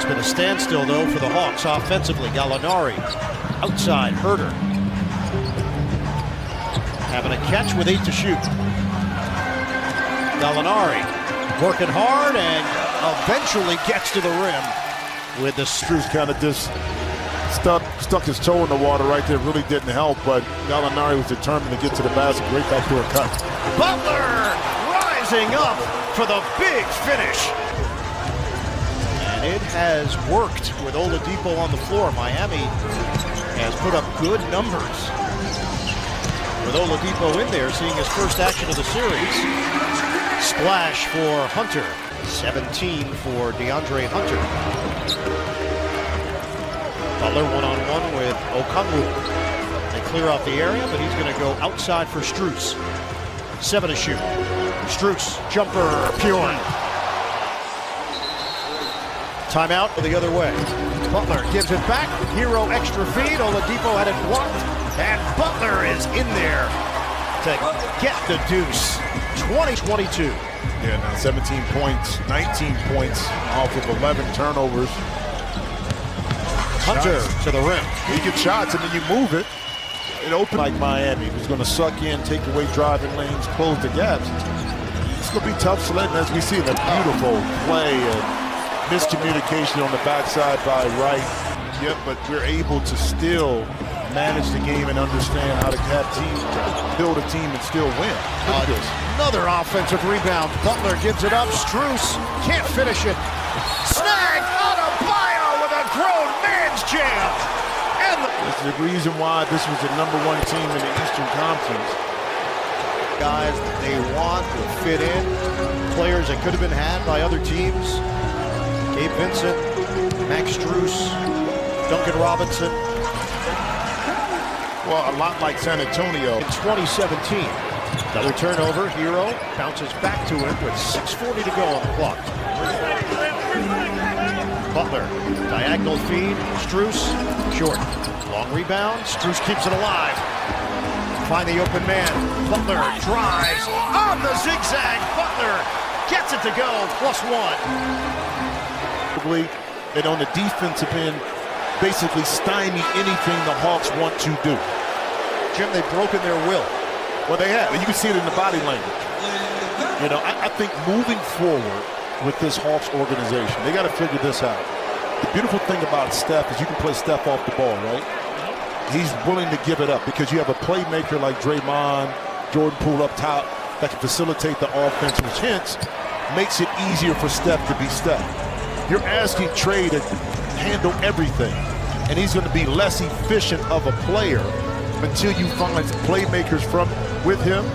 been a standstill, though, for the Hawks offensively. Gallinari, outside, Herter. Having a catch with 8 to shoot. Gallinari working hard and eventually gets to the rim with the Strus kind of just stuck his toe in the water right there. Really didn't help, but Gallinari was determined to get to the basket. Great backdoor cut. Butler rising up for the big finish. And it has worked with Oladipo on the floor. Miami has put up good numbers with Oladipo in there, seeing his first action of the series. Splash for Hunter. 17 for DeAndre Hunter. Butler one-on-one with Okongwu. They clear off the area, but he's going to go outside for Strus. 7 to shoot. Strus, jumper, pure. Timeout the other way. Butler gives it back. Hero extra feed. Oladipo had it blocked. And Butler is in there to get the deuce. 20-22. Yeah, now 17 points, 19 points off of 11 turnovers. Hunter to the rim. You get shots and then you move it. It opened like Miami, who's going to suck in, take away driving lanes, close the gaps. It's going to be tough sledding, as we see the beautiful play and miscommunication on the backside by Wright. Yep, but we're able to still manage the game and understand how to have teams, build a team and still win. Another offensive rebound. Butler gives it up. Strus can't finish it. Snag out of Bio with a grown man's jam. And this is the reason why this was the #1 team in the Eastern Conference. Guys that they want will fit in. Players that could have been had by other teams. Gabe Vincent, Max Strus, Duncan Robinson. Well, a lot like San Antonio. In 2017, another turnover. Hero bounces back to him with 6:40 to go on the clock. Butler, diagonal feed. Strus, short. Long rebound. Strus keeps it alive. Find the open man. Butler drives on the zigzag. Butler gets it to go. +1. And on the defensive end, basically stymie anything the Hawks want to do. Jim, they've broken their will. Well, they have. You can see it in the body language. You know, I think moving forward with this Hawks organization, they got to figure this out. The beautiful thing about Steph is you can play Steph off the ball, right? He's willing to give it up because you have a playmaker like Draymond, Jordan Poole up top that can facilitate the offense, which hence makes it easier for Steph to be Steph. You're asking Trey to handle everything, and he's going to be less efficient of a player until you find playmakers with him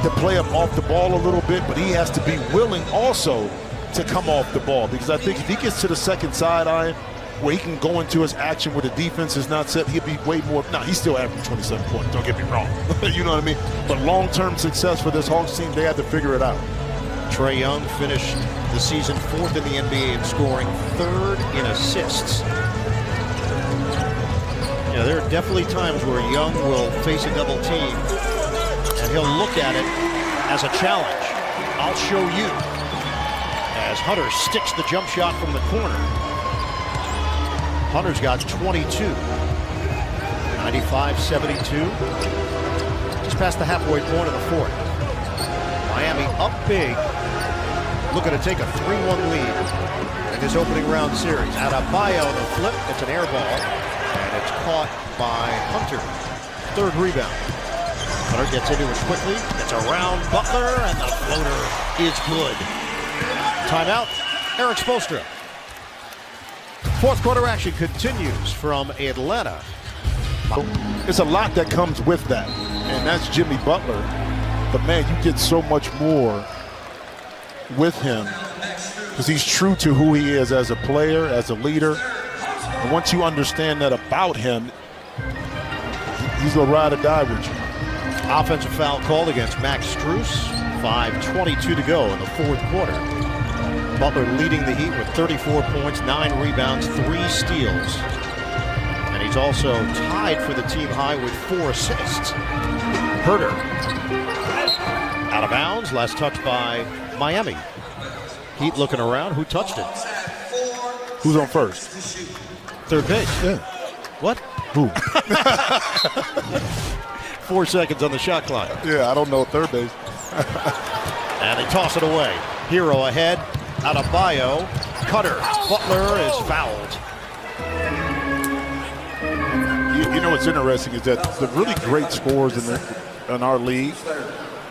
to play him off the ball a little bit, but he has to be willing also to come off the ball, because I think if he gets to the second sideline where he can go into his action where the defense is not set, he'll be way more. Now, he's still averaging 27 points, don't get me wrong. You know what I mean? But long-term success for this Hawks team, they had to figure it out. Trae Young finished the season 4th in the NBA in scoring, 3rd in assists. Yeah, there are definitely times where Young will face a double team and he'll look at it as a challenge. I'll show you. As Hunter sticks the jump shot from the corner. Hunter's got 22. 95-72. Just past the halfway point of the 4th. Miami up big. Looking to take a 3-1 lead in this opening round series. Adebayo the flip. It's an air ball. And it's caught by Hunter. 3rd rebound. Hunter gets into it quickly. Gets around Butler. And the floater is good. Timeout. Eric Spoelstra. 4th quarter action continues from Atlanta. There's a lot that comes with that. And that's Jimmy Butler. But man, you get so much more with him because he's true to who he is as a player, as a leader. And once you understand that about him, he's gonna ride or die with you. Offensive foul called against Max Strus. 5:22 to go in the 4th quarter. Butler leading the Heat with 34 points, 9 rebounds, 3 steals. And he's also tied for the team high with 4 assists. Herter. Out of bounds, last touch by Miami. Heat looking around, who touched it? Who's on first? Third base. Yeah. What? Who? 4 seconds on the shot clock. Yeah, I don't know. Third base. And they toss it away. Hero ahead. Out of bio. Cutter. Butler is fouled. You know what's interesting is that the really great scorers in our league,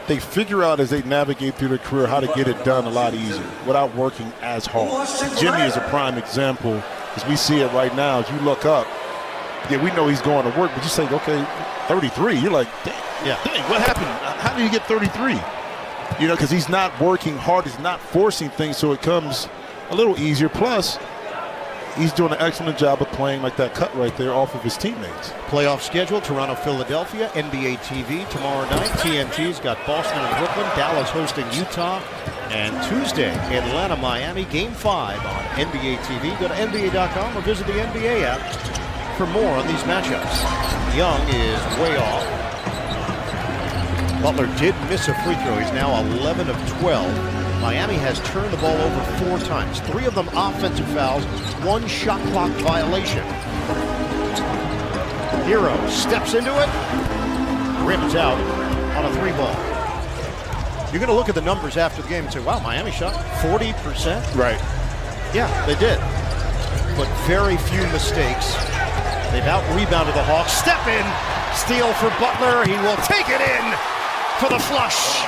they figure out as they navigate through their career how to get it done a lot easier without working as hard. Jimmy is a prime example as we see it right now. As you look up, yeah, we know he's going to work, but you say, okay, 33. You're like, dang, what happened? How did he get 33? You know, because he's not working hard. He's not forcing things, so it comes a little easier. Plus, he's doing an excellent job of playing like that cut right there off of his teammates. Playoff schedule, Toronto, Philadelphia, NBA TV tomorrow night. TNT's got Boston and Brooklyn, Dallas hosting Utah, and Tuesday, Atlanta, Miami, Game 5 on NBA TV. Go to NBA.com or visit the NBA app for more on these matchups. Young is way off. Butler did miss a free throw. He's now 11 of 12. Miami has turned the ball over 4 times. 3 of them offensive fouls, 1 shot clock violation. Hero steps into it, rims out on a 3 ball. You're going to look at the numbers after the game and say, wow, Miami shot 40%? Right. Yeah, they did. But very few mistakes. They've out-rebounded the Hawks. Step in, steal for Butler. He will take it in for the flush.